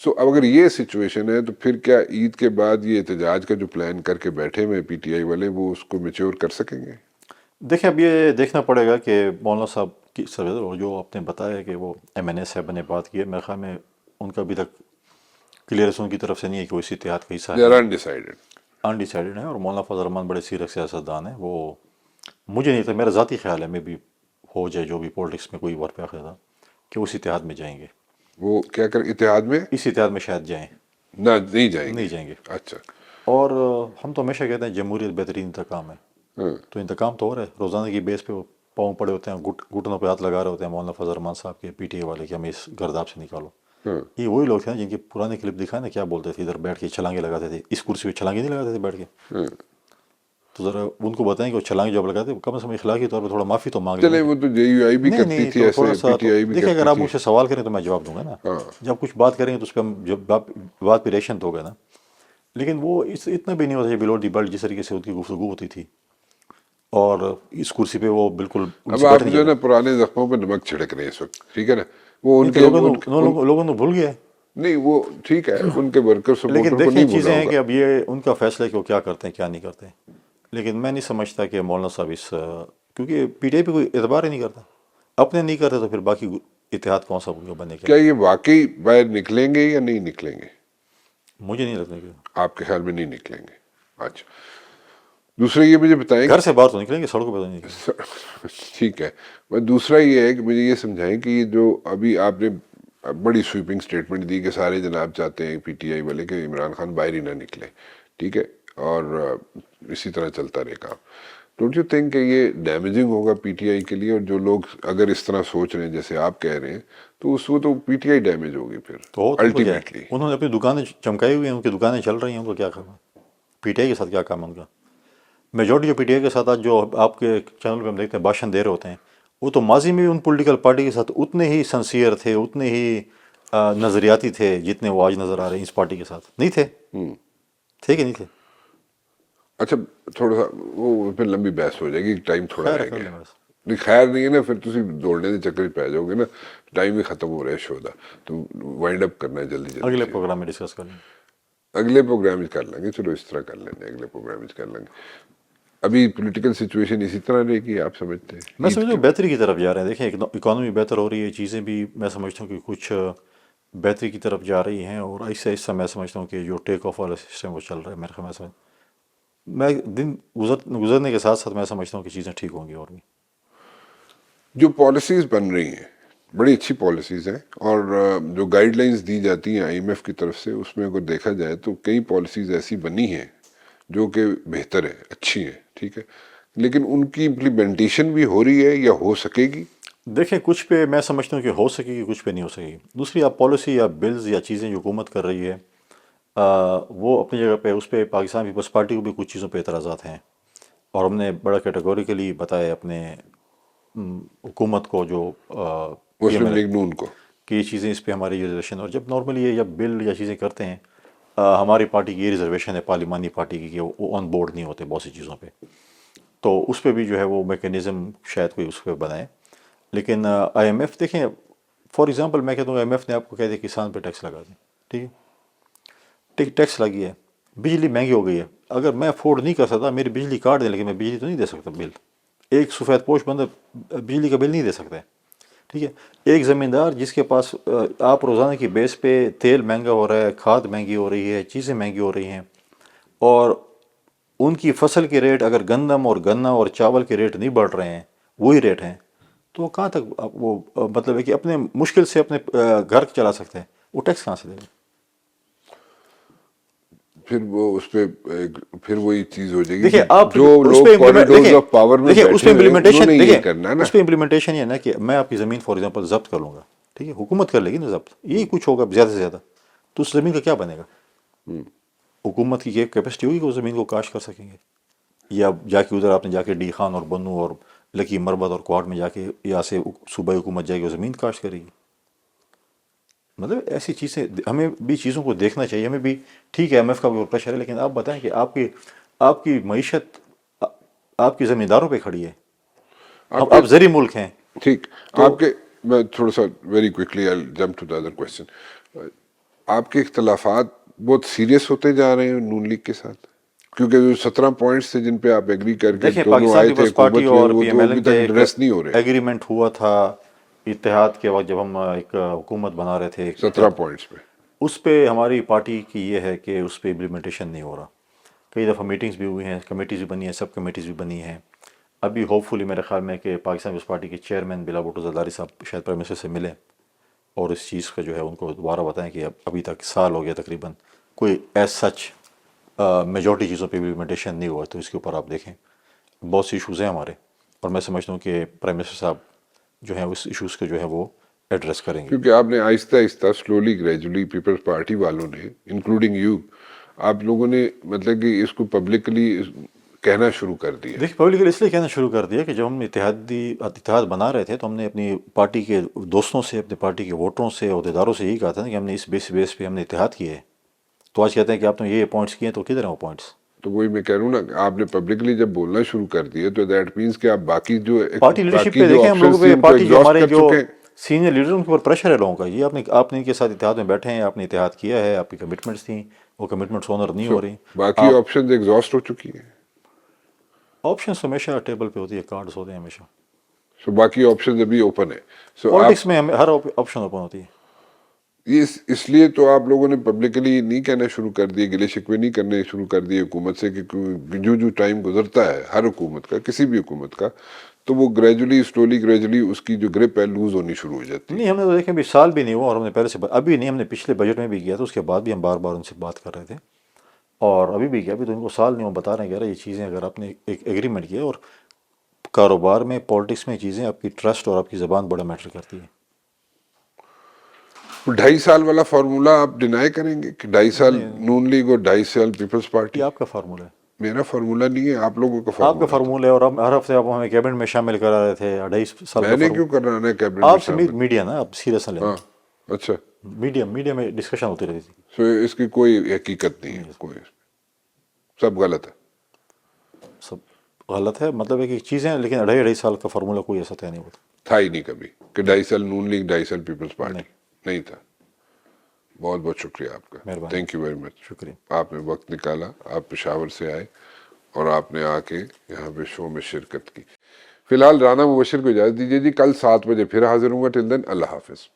سو اب اگر یہ سچویشن ہے تو پھر کیا عید کے بعد یہ احتجاج کا جو پلان کر کے بیٹھے ہوئے پی ٹی آئی والے وہ اس کو میچور کر سکیں گے؟ دیکھیں اب یہ دیکھنا پڑے گا کہ مولانا صاحب کی سروس اور جو آپ نے بتایا کہ وہ ایم این اے صاحب نے بات کی ہے میرے خیال میں ان کا ابھی تک کلیئرنس ان کی طرف سے نہیں ہے کہ وہ اس اتحاد کا حصہ دے آر ہے انڈیسائیڈڈ. انڈیسائیڈڈ ہیں اور مولانا فضل الرحمان بڑے سیرک سیاستدان ہیں وہ مجھے نہیں تھا میرا ذاتی خیال ہے میں بھی ہو جائے جو بھی پولیٹکس میں کوئی وقت پہ آخر تھا کہ اس اتحاد میں جائیں گے وہ کیا کر اتحاد میں؟ اس اتحاد میں شاید جائیں نہ نہیں جائیں گے. نہیں جائیں گے اچھا. اور ہم تو ہمیشہ کہتے ہیں جمہوریت بہترین انتقام ہے ہاں. تو انتقام تو ہو رہا ہے روزانہ کی بیس پہ وہ پاؤں پڑے ہوتے ہیں گھٹنوں پہ ہاتھ لگا رہے ہوتے ہیں مولانا فضل الرحمان صاحب کے پی ٹی اے والے کہ ہمیں اس گرداب سے نکالو ہاں. یہ وہی لوگ تھے نا جن کی پرانے کلپ دکھائے نا کیا بولتے تھے ادھر بیٹھ کے چھلانگے لگاتے تھے اس کرسی پہ چھلانگے نہیں لگاتے تھے بیٹھ کے ہاں. تو ذرا ان کو بتائیں کہ وہ چھلانگے جب لگاتے کم از کم اخلاقی طور پہ تھوڑا معافی تو مانگ چلیں لیں وہ تو جے یو آئی بھی نہیں کرتی نہیں تھی تو ایسے، تھوڑا پی سا ٹی آئی بھی دیکھیں اگر کرتی آپ تھی. مجھ سے سوال کریں تو میں جواب دوں گا نا ہاں. جب کچھ بات کریں گے تو اس پہ ہم جب بات پہ ریشن تو ہوگا نا لیکن وہ اتنا بھی نہیں ہوتا بلو دی بیلٹ جس طریقے سے ان کی گفتگو ہوتی تھی اور اس کرسی پہ وہ بالکل ان اب سے آپ بیٹھ نہیں جو ہے جاتے نا پرانے زخموں پہ نمک چھڑک رہے ہیں اس وقت، ٹھیک ہے نا، وہ ان نہیں تو کے لوگوں نے بھول گیا نہیں وہ ٹھیک ہے، ان کے ورکر لیکن سپورٹر کو دیکھیں نہیں بھولا چیزیں ہیں ہوگا. کہ اب یہ ان کا فیصلہ ہے کہ وہ کیا کرتے ہیں کیا نہیں کرتے لیکن میں نہیں سمجھتا کہ مولانا صاحب اس کیونکہ پی ٹی آئی پہ کوئی اعتبار ہی نہیں کرتا اپنے نہیں کرتے تو پھر باقی اتحاد کون سا بنے کیا گا یہ واقعی باہر نکلیں گے یا نہیں نکلیں گے؟ مجھے نہیں لگتا کہ آپ کے خیال میں نہیں نکلیں گے؟ اچھا. دوسرا یہ مجھے بتائیں گھر سے باہر تو نکلیں گے سڑکوں پہ تو نہیں نکلیں گے ٹھیک ہے، میں دوسرا یہ ہے کہ مجھے یہ سمجھائیں کہ یہ جو ابھی آپ نے بڑی سویپنگ سٹیٹمنٹ دی کہ سارے جناب چاہتے ہیں پی ٹی آئی والے کہ عمران خان باہر ہی نہ نکلے، ٹھیک ہے، اور اسی طرح چلتا رہے کام. ڈونٹ یو تھنک کہ یہ ڈیمیجنگ ہوگا پی ٹی آئی کے لیے؟ اور جو لوگ اگر اس طرح سوچ رہے ہیں جیسے آپ کہہ رہے ہیں تو اس وہ تو پی ٹی آئی ڈیمیج ہوگی پھر تو ان کو کیا ہے الٹیمیٹلی. انہوں نے اپنی دکانیں چمکائی ہوئی ہیں ان کی دکانیں چل رہی ہیں ان کو کیا کرنا پی ٹی آئی کے ساتھ کیا کام ہے ان کا میجورٹی جو پی ٹی آئی کے ساتھ آج جو آپ کے چینل پہ ہم دیکھتے ہیں بھاشن دے رہے ہوتے ہیں وہ تو ماضی میں ان پولیٹیکل پارٹی کے ساتھ اتنے ہی سنسیئر تھے اتنے ہی نظریاتی تھے جتنے وہ آج نظر آ رہے ہیں اس پارٹی کے ساتھ نہیں تھے تھے کہ نہیں تھے اچھا تھوڑا سا وہ پھر لمبی بحث ہو جائے گی، ٹائم تھوڑا خیر رہ کر گیا. لیں بس نہیں خیر نہیں ہے نا، پھر تسی دوڑنے کے چکر پی جاؤ گے نا، ٹائم بھی ختم ہو رہا ہے شو دا، تو وائنڈ اپ کرنا ہے جلدی جلدی اگلے سے۔ پروگرام میں ڈسکس کر لیں گے۔ اگلے پروگرام کر لیں گے، چلو اس طرح کر لیں گے، اگلے پروگرام کر لیں گے۔ ابھی پولیٹیکل سچویشن اسی طرح رہے گی آپ سمجھتے ہیں؟ میں عید سمجھتا کے ہوں بہتری کی طرف جا رہے ہیں، دیکھیں اکانومی بہتر ہو رہی ہے، چیزیں بھی میں سمجھتا ہوں کہ کچھ بہتری کی طرف جا رہی ہیں، اور ایسے ایسا میں سمجھتا ہوں کہ جو ٹیک آف والا سسٹم وہ چل رہا ہے میرے خیال سے، میں دن گزرنے کے ساتھ ساتھ میں سمجھتا ہوں کہ چیزیں ٹھیک ہوں گی اور بھی۔ جو پالیسیز بن رہی ہیں بڑی اچھی پالیسیز ہیں، اور جو گائیڈ لائنز دی جاتی ہیں IMF کی طرف سے، اس میں اگر دیکھا جائے تو کئی پالیسیز ایسی بنی ہیں جو کہ بہتر ہے، اچھی ہیں، ٹھیک ہے، لیکن ان کی امپلیمنٹیشن بھی ہو رہی ہے یا ہو سکے گی؟ دیکھیں کچھ پہ میں سمجھتا ہوں کہ ہو سکے گی، کچھ پہ نہیں ہو سکے گی۔ دوسری آپ پالیسی یا بلز یا چیزیں جو حکومت کر رہی ہے وہ اپنی جگہ پہ، اس پہ پاکستان پیپلز پارٹی کو بھی کچھ چیزوں پہ اعتراضات ہیں، اور ہم نے بڑا کیٹیگوریکلی بتایا اپنے حکومت کو، جو پی ایم مسلم ایل لیگ نون کو؟ کہ یہ چیزیں اس پہ ہماری ریزرویشن، اور جب نارملی یہ جب بل یا چیزیں کرتے ہیں ہماری پارٹی کی یہ ریزرویشن ہے، پارلیمانی پارٹی کی، کہ وہ آن بورڈ نہیں ہوتے بہت سی چیزوں پہ، تو اس پہ بھی جو ہے وہ میکینزم شاید کوئی اس پہ بنائے۔ لیکن IMF دیکھیں، فار ایگزامپل میں کہتا ہوں IMF نے آپ کو کہہ دیا کسان پہ ٹیکس لگا دیں، ٹھیک ہے، ٹیکس لگی ہے، بجلی مہنگی ہو گئی ہے، اگر میں افورڈ نہیں کر سکتا، میری بجلی کاٹ دیں، لیکن میں بجلی تو نہیں دے سکتا بل، ایک سفید پوش بندہ بجلی کا بل نہیں دے سکتا ہے، ٹھیک ہے۔ ایک زمیندار جس کے پاس آپ روزانہ کی بیس پہ تیل مہنگا ہو رہا ہے، کھاد مہنگی ہو رہی ہے، چیزیں مہنگی ہو رہی ہیں، اور ان کی فصل کے ریٹ اگر گندم اور گنا اور چاول کے ریٹ نہیں بڑھ رہے ہیں، وہی ریٹ ہیں، تو وہ کہاں تک وہ مطلب ہے کہ اپنے مشکل سے اپنے گھر چلا سکتے ہیں، وہ ٹیکس کہاں سے دے گا؟ پھر وہ اس پہ پھر وہی چیز ہو جائے گی دیکھیں کہ آپ جو اس پہ لوگ کوریڈورز آف پاور میں دیکھیں اس پہ بیٹھے ہوئے ہیں انہوں امپلیمنٹیشن، نے دیکھیں یہ کرنا ہے نا۔ اس پہ امپلیمنٹیشن یہ ہے نا کہ میں آپ کی زمین فار ایگزامپل ضبط کر لوں گا، ٹھیک ہے، حکومت کر لے گی نا ضبط، یہی کچھ ہوگا زیادہ سے زیادہ، تو اس زمین کا کیا بنے گا؟ حکومت کی یہ کیپیسٹی ہوگی کہ وہ زمین کو کاشت کر سکیں گے، یا جا کے ادھر آپ نے جا کے ڈی خان اور بنو اور لکی مربت اور کوارٹ میں جا کے یہاں سے صوبائی حکومت جائے گی، وہ زمین کاشت کرے گی؟ مطلب ایسی چیزیں ہمیں بھی چیزوں کو دیکھنا چاہیے، ہمیں بھی ٹھیک ہے IMF کا بھی پریشر ہے، لیکن آپ بتائیں کہ آپ کی معیشت آپ کی زمینداروں پہ کھڑی ہے، آپ کے آپ زرعی ملک ہیں، ٹھیک، تو آپ کے میں تھوڑا سا very quickly I jump to the other question, آپ کے اختلافات بہت سیریس ہوتے جا رہے ہیں نون لیگ کے ساتھ؟ کیونکہ جو 17 پوائنٹس تھے جن پہ آپ ایگری کر کے دیکھیں دونوں پاکستان آئے تھے پیپلز پارٹی حکومت میں، اور وہ تو ابھی PMLN کا تک ایک ایڈریس نہیں ہو رہے۔ ایگریمنٹ ہوا تھا اتحاد کے وقت، جب ہم ایک حکومت بنا رہے تھے 17 پوائنٹس پہ اس پہ ہماری پارٹی کی یہ ہے کہ اس پہ امپلیمنٹیشن نہیں ہو رہا، کئی دفعہ میٹنگز بھی ہوئی ہیں، کمیٹیز بھی بنی ہیں، سب کمیٹیز بھی بنی ہیں، ابھی ہوپ فلی میرے خیال میں کہ پاکستان پیپلز پارٹی کے چیئرمین بلا بھٹو زرداری صاحب شاید پرائم منسٹر سے ملیں اور اس چیز کا جو ہے ان کو دوبارہ بتائیں کہ ابھی تک سال ہو گیا تقریباً، کوئی ایز سچ میجورٹی چیزوں پہ امپلیمنٹیشن نہیں ہوا، تو اس کے اوپر آپ دیکھیں بہت سی ایشوز ہیں ہمارے، اور میں سمجھتا ہوں کہ پرائم منسٹر صاحب جو ہیں اس ایشوز کو جو ہے وہ ایڈریس کریں گے۔ کیونکہ آپ نے آہستہ آہستہ سلولی گریجولی پیپلز پارٹی والوں نے انکلوڈنگ یو، آپ لوگوں نے مطلب کہ اس کو پبلکلی کہنا شروع کر دیا۔ دیکھیں پبلکلی اس لیے کہنا شروع کر دیا کہ جب ہم اتحاد بنا رہے تھے تو ہم نے اپنی پارٹی کے دوستوں سے، اپنی پارٹی کے ووٹروں سے، عہدیداروں سے یہی کہا تھا نا کہ ہم نے اس بیس پہ ہم نے اتحاد کیا ہے، تو آج کہتے ہیں کہ آپ نے یہ پوائنٹس کیے ہیں، تو کدھر ہیں وہ پوائنٹس؟ تو وہی میں کہہ رہا ہوں نا کہ آپ نے پبلکلی جب بولنا شروع کر دیا تو دیٹ مینس کہ آپ باقی پارٹی لیڈرشپ باقی پہ جو دیکھیں ہم لوگوں آپشنز تھی پہ، ان کو پارٹی جو ایگزاسٹ ہمارے کر جو چکے ہیں۔ سینئر لیڈر ان کے اوپر پریشر ہے لوگوں کا، یہ آپ نے ان کے ساتھ اتحاد میں بیٹھے ہیں، آپ نے اتحاد کیا ہے، آپ کی کمٹمنٹس تھیں، وہ کمٹمنٹس آنر نہیں ہو رہی، باقی آپ آپشنز ایگزاسٹ ہو چکی ہیں، آپشنس ہمیشہ ٹیبل پہ ہوتی ہے، کارڈز ہوتے ہیں ہمیشہ، سو باقی آپشنز ابھی اوپن ہے۔ سو آپ پالیٹکس میں ہر آپشن اوپن ہوتی ہے۔ یہ اس لیے تو آپ لوگوں نے پبلکلی نہیں کہنا شروع کر دیے، گلے شکوے نہیں کرنے شروع کر دیے حکومت سے، کہ جو ٹائم گزرتا ہے ہر حکومت کا، کسی بھی حکومت کا، تو وہ گریجولی سلولی گریجولی اس کی جو گرپ ہے لوز ہونی شروع ہو جاتی ہے۔ نہیں، ہم نے تو دیکھیں بھی سال بھی نہیں ہوا، اور ہم نے پہلے سے ابھی نہیں، ہم نے پچھلے بجٹ میں بھی کیا تھا، اس کے بعد بھی ہم بار بار ان سے بات کر رہے تھے، اور ابھی بھی کیا، ابھی تو ان کو سال نہیں، وہ بتا رہے ہیں، کہہ رہے ہیں یہ چیزیں اگر آپ نے ایک ایگریمنٹ کیا، اور کاروبار میں، پالیٹکس میں چیزیں آپ کی ٹرسٹ اور آپ کی زبان بڑا میٹر کرتی ہے۔ 2.5 سال والا فارمولا آپ ڈینائی کریں گے کہ 2.5 سال نہیں، نون لیگ اور 2.5 سال پیپلز پارٹی؟ یہ آپ کا فارمولہ ہے، میرا فارمولا نہیں ہے، آپ لوگوں کا آپ کا فارمولا تھا۔ فارمولہ ہے، اور ہر ہفتے آپ ہمیں کیبنٹ میں شامل کرا رہے تھے، 2.5 سال کا میں نے کیوں فارمولہ، کرنا ہے کیبنٹ میں آپ سے شامل؟ میڈیا نا، آپ سیریس نہ لینا، ہاں، اچھا، میڈیا میں ڈسکشن ہوتی رہتی تھی، سو اس کی کوئی حقیقت نہیں ہے، کوئی، سب غلط ہے۔ سب غلط ہے، مطلب ہے کہ چیزیں، لیکن 2.5 سال کا فارمولا کوئی ایسا طے نہیں ہوتا. تھا ہی نہیں کبھی کہ 2.5 سال نون لیگ 2.5 سال پیپلز پارٹی، نہیں. نہیں تھا. بہت بہت شکریہ آپ کا، مہربانی. تھینک یو ویری مچ. شکریہ. آپ نے وقت نکالا، آپ پشاور سے آئے اور آپ نے آ کے یہاں پہ شو میں شرکت کی. فی الحال رانا مبشر کو اجازت دیجیے جی، کل 7 بجے پھر حاضر ہوں گا. ٹل دین اللہ حافظ.